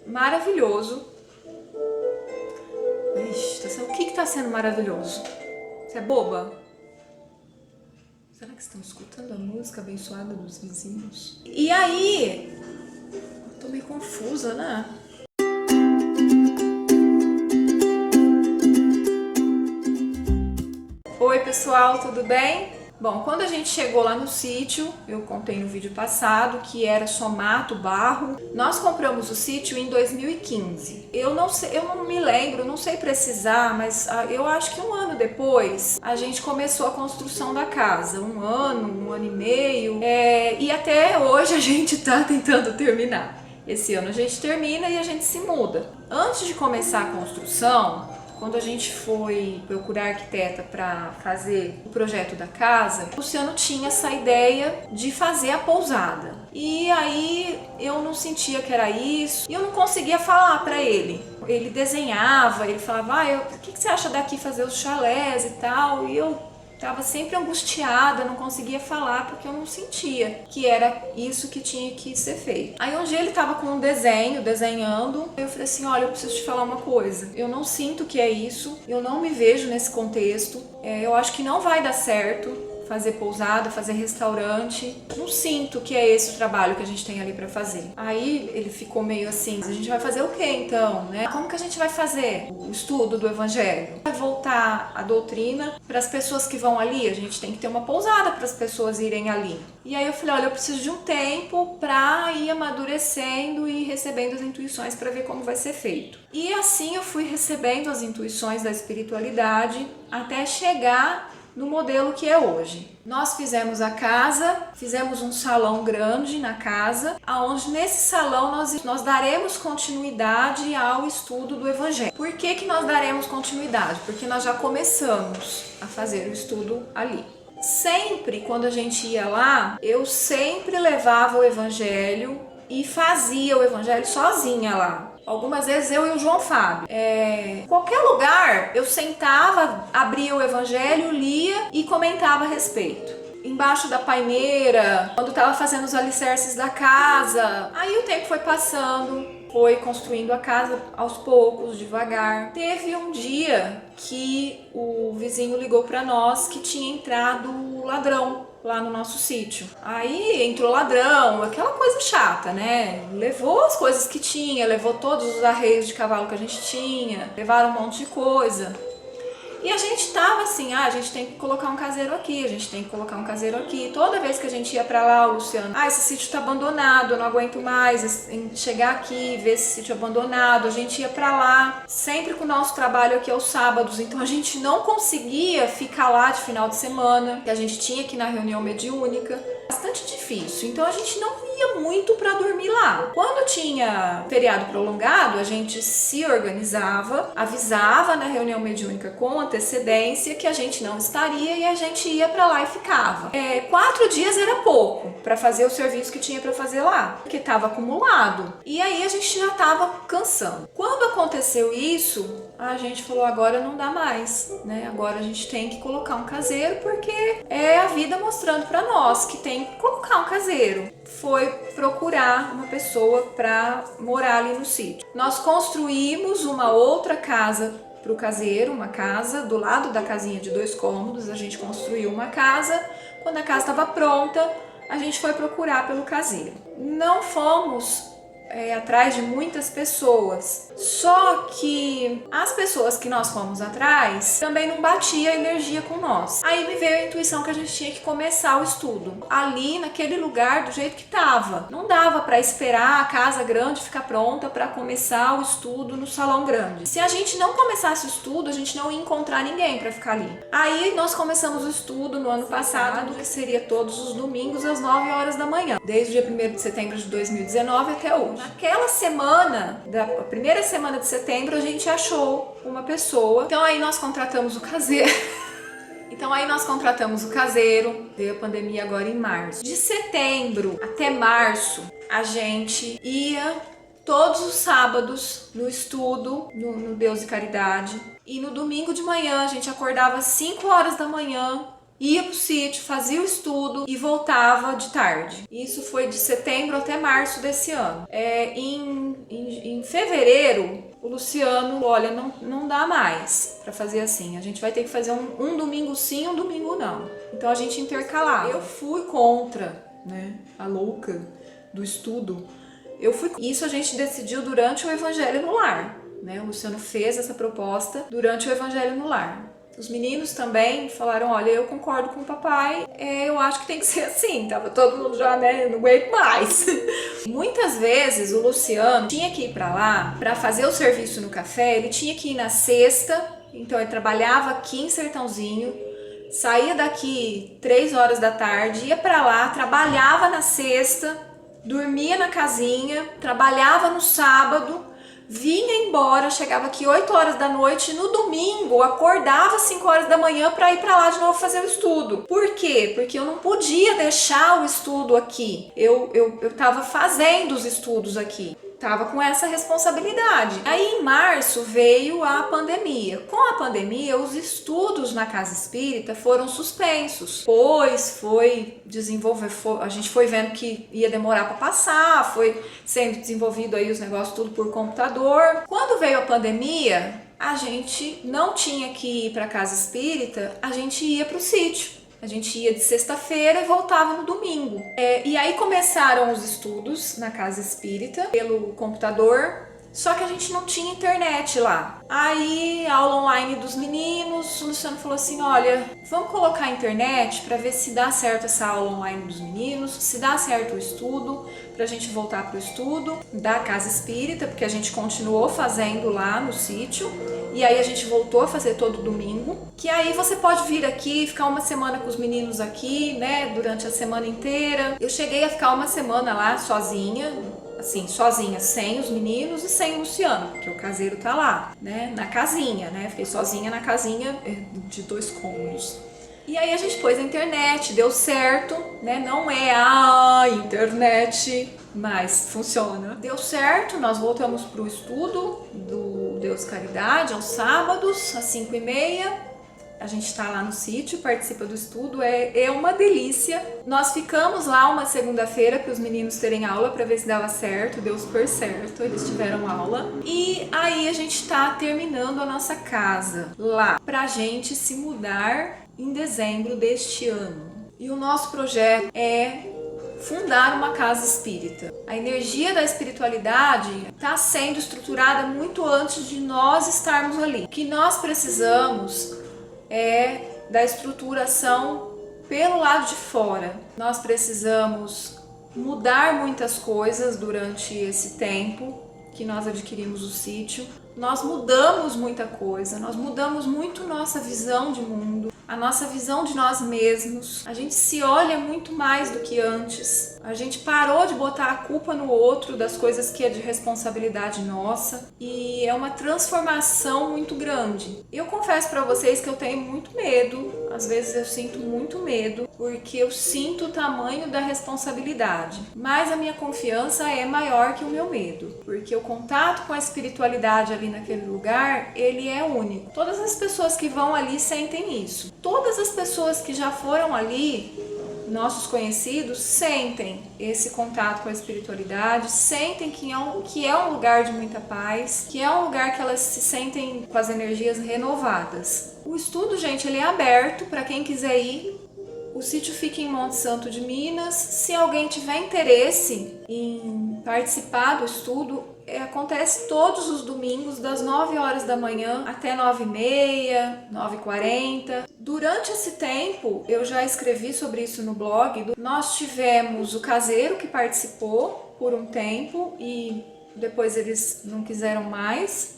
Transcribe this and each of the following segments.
maravilhoso. Ixi, o que está sendo maravilhoso? Você é boba? Será que estão escutando a música abençoada dos vizinhos? E aí, eu tô meio confusa, né? Oi pessoal, tudo bem? Bom, quando a gente chegou lá no sítio, eu contei no vídeo passado que era só mato, barro. Nós compramos o sítio em 2015. Eu não me lembro, não sei precisar, mas eu acho que um ano depois a gente começou a construção da casa. Um ano e meio, e até hoje a gente tá tentando terminar. Esse ano a gente termina e a gente se muda. Antes de começar a construção, quando a gente foi procurar arquiteta para fazer o projeto da casa, o Luciano tinha essa ideia de fazer a pousada. E aí eu não sentia que era isso, e eu não conseguia falar para ele. Ele desenhava, ele falava, o que você acha daqui fazer os chalés e tal, e eu tava sempre angustiada, não conseguia falar porque eu não sentia que era isso que tinha que ser feito. Aí um dia ele tava com um desenhando, eu falei assim, olha, eu preciso te falar uma coisa, eu não sinto que é isso, eu não me vejo nesse contexto, eu acho que não vai dar certo fazer pousada, fazer restaurante, não sinto que é esse o trabalho que a gente tem ali pra fazer. Aí ele ficou meio assim, a gente vai fazer o que então, né? Como que a gente vai fazer o estudo do evangelho? Vai voltar a doutrina para as pessoas que vão ali, a gente tem que ter uma pousada para as pessoas irem ali. E aí eu falei, olha, eu preciso de um tempo pra ir amadurecendo e recebendo as intuições para ver como vai ser feito. E assim eu fui recebendo as intuições da espiritualidade até chegar no modelo que é hoje. Nós fizemos a casa, fizemos um salão grande na casa, aonde nesse salão nós daremos continuidade ao estudo do Evangelho. Por que nós daremos continuidade? Porque nós já começamos a fazer o estudo ali. Sempre quando a gente ia lá, eu sempre levava o Evangelho e fazia o Evangelho sozinha lá. Algumas vezes eu e o João Fábio. Qualquer lugar, eu sentava, abria o Evangelho, lia e comentava a respeito. Embaixo da paineira, quando estava fazendo os alicerces da casa. Aí o tempo foi passando, foi construindo a casa aos poucos, devagar. Teve um dia que o vizinho ligou para nós que tinha entrado ladrão lá no nosso sítio. Aí entrou ladrão, aquela coisa chata, né? Levou as coisas que tinha, levou todos os arreios de cavalo que a gente tinha, levaram um monte de coisa. E a gente tava assim, a gente tem que colocar um caseiro aqui, a gente tem que colocar um caseiro aqui. Toda vez que a gente ia pra lá, o Luciano, esse sítio tá abandonado, eu não aguento mais chegar aqui, ver esse sítio abandonado. A gente ia pra lá, sempre com o nosso trabalho aqui aos sábados, então a gente não conseguia ficar lá de final de semana, que a gente tinha que ir na reunião mediúnica. Bastante difícil, então a gente não ia muito para dormir lá. Quando tinha feriado prolongado, a gente se organizava, avisava na reunião mediúnica com antecedência que a gente não estaria e a gente ia para lá e ficava. 4 dias era pouco para fazer o serviço que tinha para fazer lá, porque estava acumulado. E aí a gente já estava cansando. Quando aconteceu isso, a gente falou, agora não dá mais, né? Agora a gente tem que colocar um caseiro porque é a vida mostrando para nós que tem que colocar um caseiro. Foi procurar uma pessoa para morar ali no sítio. Nós construímos uma outra casa para o caseiro, uma casa do lado da casinha de 2 cômodos. A gente construiu uma casa. Quando a casa estava pronta, a gente foi procurar pelo caseiro. Não fomos atrás de muitas pessoas, só que as pessoas que nós fomos atrás também não batia a energia com nós. Aí me veio a intuição que a gente tinha que começar o estudo ali naquele lugar do jeito que tava. Não dava para esperar a casa grande ficar pronta para começar o estudo no salão grande. Se a gente não começasse o estudo, a gente não ia encontrar ninguém para ficar ali. Aí nós começamos o estudo no ano passado, que seria todos os domingos às 9 horas da manhã, desde o dia 1º de setembro de 2019 até hoje. Naquela semana, a primeira semana de setembro, a gente achou uma pessoa. Então aí nós contratamos o caseiro. Veio a pandemia agora em março. De setembro até março, a gente ia todos os sábados no estudo, no Deus e Caridade. E no domingo de manhã, a gente acordava às 5 horas da manhã, ia pro sítio, fazia o estudo e voltava de tarde. Isso foi de setembro até março desse ano. Em Em fevereiro, o Luciano, olha, não dá mais para fazer assim. A gente vai ter que fazer um domingo sim, um domingo não. Então a gente intercalava. Eu fui contra, né, a louca do estudo. Isso a gente decidiu durante o Evangelho no Lar, né? O Luciano fez essa proposta durante o Evangelho no Lar. Os meninos também falaram, olha, eu concordo com o papai, eu acho que tem que ser assim. Tava todo mundo já, né, não aguento mais. Muitas vezes o Luciano tinha que ir para lá para fazer o serviço no café, ele tinha que ir na sexta, então ele trabalhava aqui em Sertãozinho, saía daqui 3 horas da tarde, ia para lá, trabalhava na sexta, dormia na casinha, trabalhava no sábado, vinha embora, chegava aqui 8 horas da noite, no domingo acordava 5 horas da manhã para ir para lá de novo fazer o estudo. Por quê? Porque eu não podia deixar o estudo aqui. Eu tava fazendo os estudos aqui. Tava com essa responsabilidade. Aí em março veio a pandemia. Com a pandemia, os estudos na casa espírita foram suspensos. Pois a gente foi vendo que ia demorar para passar, foi sendo desenvolvido aí os negócios tudo por computador. Quando veio a pandemia, a gente não tinha que ir para a casa espírita, a gente ia para o sítio. A gente ia de sexta-feira e voltava no domingo. E aí começaram os estudos na casa espírita pelo computador, só que a gente não tinha internet lá. Aí, aula online dos meninos, o Luciano falou assim, olha, vamos colocar a internet para ver se dá certo essa aula online dos meninos, se dá certo o estudo, pra gente voltar pro estudo da casa espírita, porque a gente continuou fazendo lá no sítio, e aí a gente voltou a fazer todo domingo, que aí você pode vir aqui, ficar uma semana com os meninos aqui, né, durante a semana inteira. Eu cheguei a ficar uma semana lá sozinha, assim, sozinha, sem os meninos e sem o Luciano, porque o caseiro tá lá, né, na casinha, né, fiquei sozinha na casinha de 2 cômodos. E aí a gente pôs a internet, deu certo, né, não é a internet, mas funciona. Deu certo, nós voltamos pro estudo do Deus Caridade aos sábados, às 5h30. A gente tá lá no sítio, participa do estudo, é uma delícia. Nós ficamos lá uma segunda-feira para os meninos terem aula para ver se dava certo, deu super certo, eles tiveram aula. E aí a gente tá terminando a nossa casa lá, pra gente se mudar em dezembro deste ano. E o nosso projeto é fundar uma casa espírita. A energia da espiritualidade está sendo estruturada muito antes de nós estarmos ali. O que nós precisamos é da estruturação pelo lado de fora. Nós precisamos mudar muitas coisas durante esse tempo que nós adquirimos o sítio. Nós mudamos muita coisa, nós mudamos muito nossa visão de mundo, a nossa visão de nós mesmos. A gente se olha muito mais do que antes. A gente parou de botar a culpa no outro das coisas que é de responsabilidade nossa, e é uma transformação muito grande. Eu confesso para vocês que eu tenho muito medo, às vezes eu sinto muito medo, porque eu sinto o tamanho da responsabilidade. Mas a minha confiança é maior que o meu medo, porque o contato com a espiritualidade ali naquele lugar, ele é único. Todas as pessoas que vão ali sentem isso. Todas as pessoas que já foram ali, nossos conhecidos, sentem esse contato com a espiritualidade, sentem que é um lugar de muita paz, que é um lugar que elas se sentem com as energias renovadas. O estudo, gente, ele é aberto para quem quiser ir. O sítio fica em Monte Santo de Minas. Se alguém tiver interesse em participar do estudo, acontece todos os domingos, das 9 horas da manhã até 9h30, 9h40. Durante esse tempo, eu já escrevi sobre isso no blog, nós tivemos o caseiro que participou por um tempo e depois eles não quiseram mais,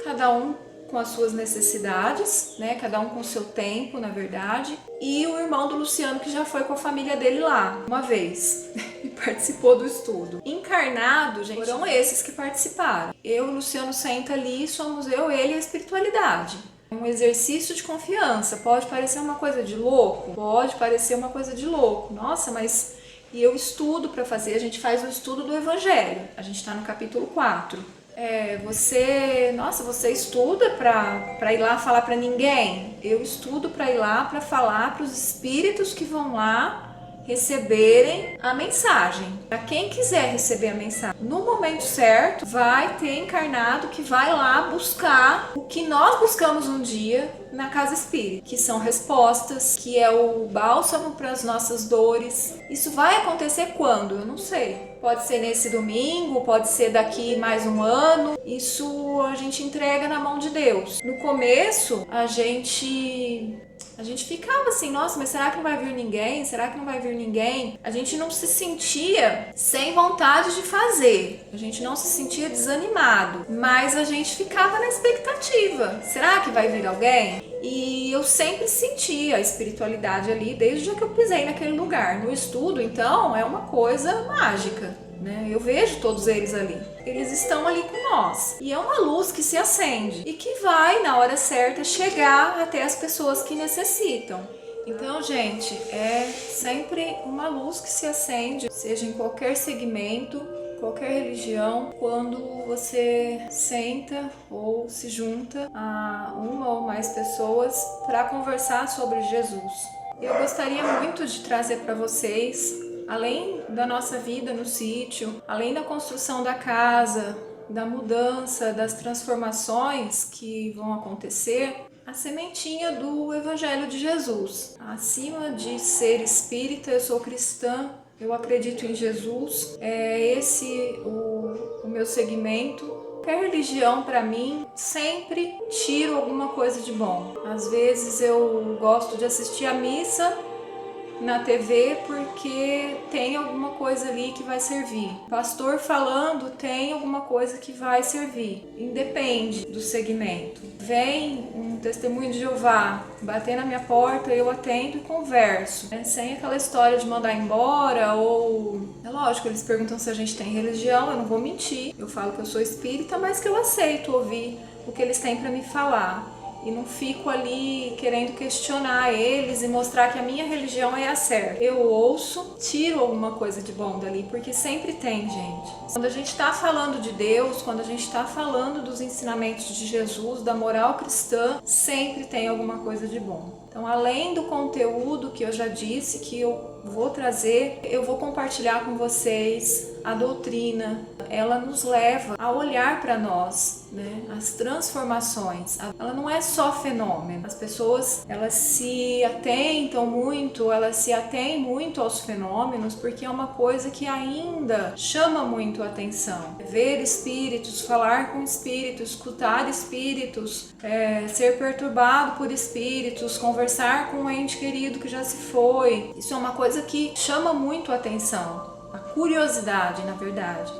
cada um com as suas necessidades, né? Cada um com o seu tempo, na verdade. E o irmão do Luciano, que já foi com a família dele lá uma vez e participou do estudo. Encarnado, gente, foram esses que participaram. Eu e o Luciano senta ali, somos eu, ele e a espiritualidade. Um exercício de confiança. Pode parecer uma coisa de louco? Pode parecer uma coisa de louco. Nossa, mas... E eu estudo para fazer, a gente faz o estudo do Evangelho. A gente está no capítulo 4. Você estuda para ir lá falar para ninguém? Eu estudo para ir lá para falar para os espíritos que vão lá receberem a mensagem. Para quem quiser receber a mensagem, no momento certo, vai ter encarnado que vai lá buscar o que nós buscamos um dia na casa espírita, que são respostas, que é o bálsamo para as nossas dores. Isso vai acontecer quando? Eu não sei. Pode ser nesse domingo, pode ser daqui mais um ano. Isso a gente entrega na mão de Deus. No começo, a gente ficava assim, nossa, mas será que não vai vir ninguém? Será que não vai vir ninguém? A gente não se sentia sem vontade de fazer. A gente não se sentia desanimado. Mas a gente ficava na expectativa. Será que vai vir alguém? E eu sempre senti a espiritualidade ali desde o dia que eu pisei naquele lugar. No estudo, então, é uma coisa mágica, né? Eu vejo todos eles ali. Eles estão ali com nós. E é uma luz que se acende e que vai, na hora certa, chegar até as pessoas que necessitam. Então, gente, é sempre uma luz que se acende, seja em qualquer segmento, qualquer religião, quando você senta ou se junta a uma ou mais pessoas para conversar sobre Jesus. Eu gostaria muito de trazer para vocês, além da nossa vida no sítio, além da construção da casa, da mudança, das transformações que vão acontecer, a sementinha do Evangelho de Jesus. Acima de ser espírita, eu sou cristã, eu acredito em Jesus, é esse o meu segmento. Qualquer religião, para mim, sempre tiro alguma coisa de bom. Às vezes eu gosto de assistir a missa na TV porque tem alguma coisa ali que vai servir. Pastor falando, tem alguma coisa que vai servir. Independe do segmento. Vem um testemunho de Jeová bater na minha porta, eu atendo e converso. Sem aquela história de mandar embora ou... É lógico, eles perguntam se a gente tem religião, eu não vou mentir. Eu falo que eu sou espírita, mas que eu aceito ouvir o que eles têm para me falar. E não fico ali querendo questionar eles e mostrar que a minha religião é a certa. Eu ouço, tiro alguma coisa de bom dali, porque sempre tem, gente. Quando a gente está falando de Deus, quando a gente está falando dos ensinamentos de Jesus, da moral cristã, sempre tem alguma coisa de bom. Então, além do conteúdo que eu já disse que eu vou trazer, eu vou compartilhar com vocês a doutrina. Ela nos leva a olhar para nós, né? As transformações. Ela não é só fenômeno. As pessoas, elas se atentam muito, elas se atêm muito aos fenômenos porque é uma coisa que ainda chama muito a atenção. Ver espíritos, falar com espíritos, escutar espíritos, ser perturbado por espíritos, conversar com um ente querido que já se foi. Isso é uma coisa que chama muito a atenção, a curiosidade, na verdade.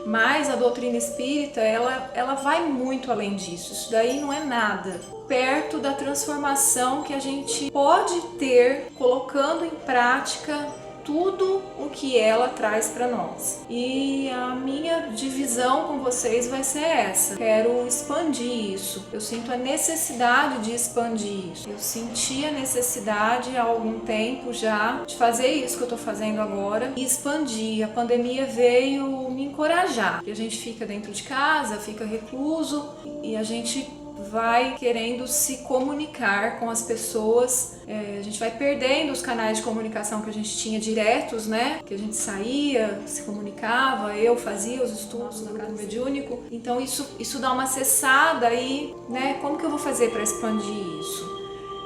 Mas a doutrina espírita, ela vai muito além disso. Isso daí não é nada perto da transformação que a gente pode ter colocando em prática tudo o que ela traz para nós. E a minha divisão com vocês vai ser essa. Quero expandir isso. Eu sinto a necessidade de expandir isso. Eu senti a necessidade há algum tempo já de fazer isso que eu tô fazendo agora e expandir. A pandemia veio me encorajar. E a gente fica dentro de casa, fica recluso e a gente vai querendo se comunicar com as pessoas, a gente vai perdendo os canais de comunicação que a gente tinha diretos, né? Que a gente saía, se comunicava, eu fazia os estudos no canal mediúnico, então isso dá uma cessada e, né? Como que eu vou fazer para expandir isso?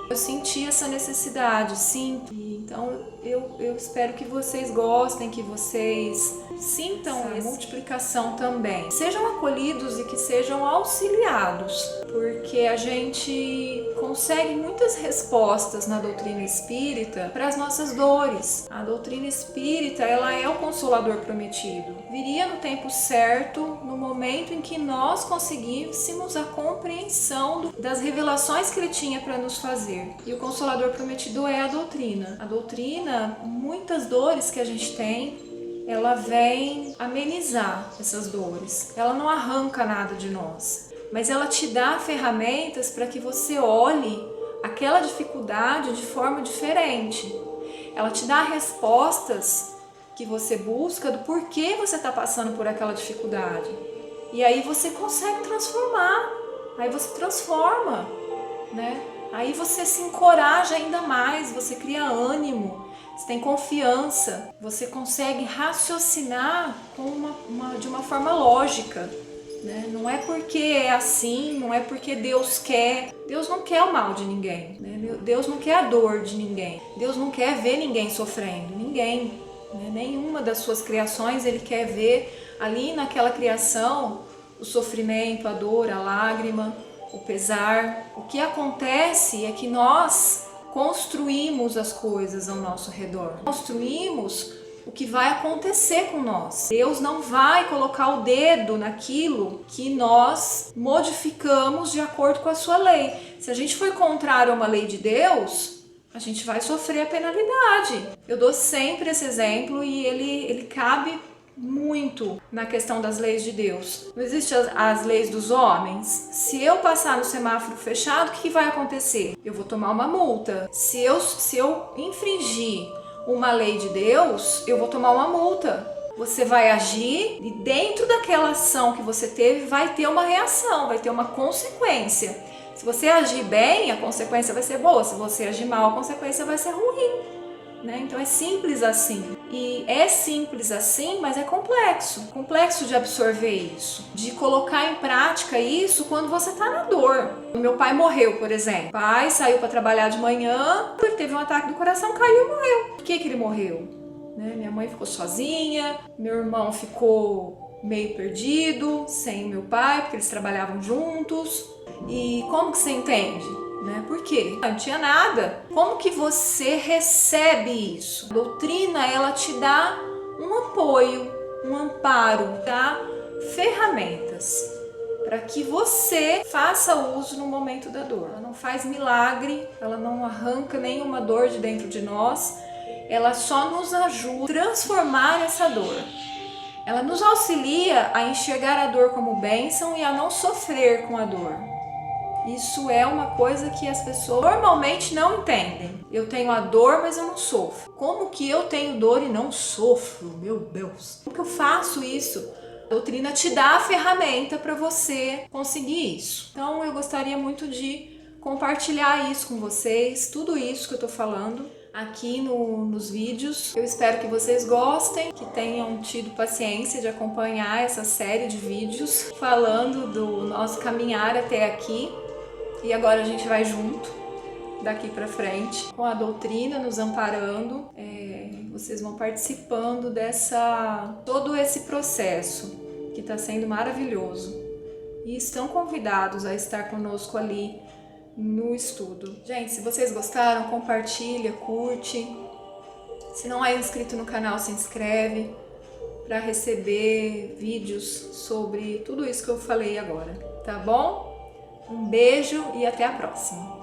Eu senti essa necessidade, sim. Então eu espero que vocês gostem, que vocês sintam a multiplicação também. Sejam acolhidos e que sejam auxiliados, porque a gente consegue muitas respostas na doutrina espírita para as nossas dores. A doutrina espírita, ela é o consolador prometido. Viria no tempo certo, no momento em que nós conseguíssemos a compreensão das revelações que ele tinha para nos fazer. E o consolador prometido é a doutrina. A doutrina, muitas dores que a gente tem, ela vem amenizar essas dores. Ela não arranca nada de nós, mas ela te dá ferramentas para que você olhe aquela dificuldade de forma diferente. Ela te dá respostas que você busca do porquê você está passando por aquela dificuldade. E aí você consegue transformar. Aí você transforma, né? Aí você se encoraja ainda mais, você cria ânimo, você tem confiança, você consegue raciocinar de uma forma lógica. Né? Não é porque é assim, não é porque Deus quer. Deus não quer o mal de ninguém. Né? Deus não quer a dor de ninguém. Deus não quer ver ninguém sofrendo. Ninguém. Né? Nenhuma das suas criações Ele quer ver ali naquela criação o sofrimento, a dor, a lágrima, o pesar. O que acontece é que nós construímos as coisas ao nosso redor. Construímos o que vai acontecer com nós. Deus não vai colocar o dedo naquilo que nós modificamos de acordo com a sua lei. Se a gente for contrário a uma lei de Deus, a gente vai sofrer a penalidade. Eu dou sempre esse exemplo e ele cabe muito na questão das leis de Deus. Não existem as leis dos homens. Se eu passar no semáforo fechado, o que vai acontecer? Eu vou tomar uma multa. Se eu infringir uma lei de Deus, eu vou tomar uma multa. Você vai agir e dentro daquela ação que você teve vai ter uma reação, vai ter uma consequência. Se você agir bem, a consequência vai ser boa. Se você agir mal, a consequência vai ser ruim. Né? Então é simples assim. E é simples assim, mas é complexo. Complexo de absorver isso, de colocar em prática isso quando você está na dor. Meu pai morreu, por exemplo. O pai saiu para trabalhar de manhã, ele teve um ataque do coração, caiu e morreu. Por que ele morreu? Né? Minha mãe ficou sozinha, meu irmão ficou meio perdido, sem meu pai, porque eles trabalhavam juntos. E como que você entende? Né? Por quê? Não tinha nada. Como que você recebe isso? A doutrina, ela te dá um apoio, um amparo, tá? Ferramentas para que você faça uso no momento da dor. Ela não faz milagre, ela não arranca nenhuma dor de dentro de nós, ela só nos ajuda a transformar essa dor. Ela nos auxilia a enxergar a dor como bênção e a não sofrer com a dor. Isso é uma coisa que as pessoas normalmente não entendem. Eu tenho a dor, mas eu não sofro. Como que eu tenho dor e não sofro? Meu Deus! Como que eu faço isso? A doutrina te dá a ferramenta para você conseguir isso. Então eu gostaria muito de compartilhar isso com vocês, tudo isso que eu tô falando aqui nos vídeos. Eu espero que vocês gostem, que tenham tido paciência de acompanhar essa série de vídeos falando do nosso caminhar até aqui. E agora a gente vai junto, daqui para frente, com a doutrina nos amparando. Vocês vão participando todo esse processo que está sendo maravilhoso. E estão convidados a estar conosco ali no estudo. Gente, se vocês gostaram, compartilha, curte. Se não é inscrito no canal, se inscreve para receber vídeos sobre tudo isso que eu falei agora, tá bom? Um beijo e até a próxima!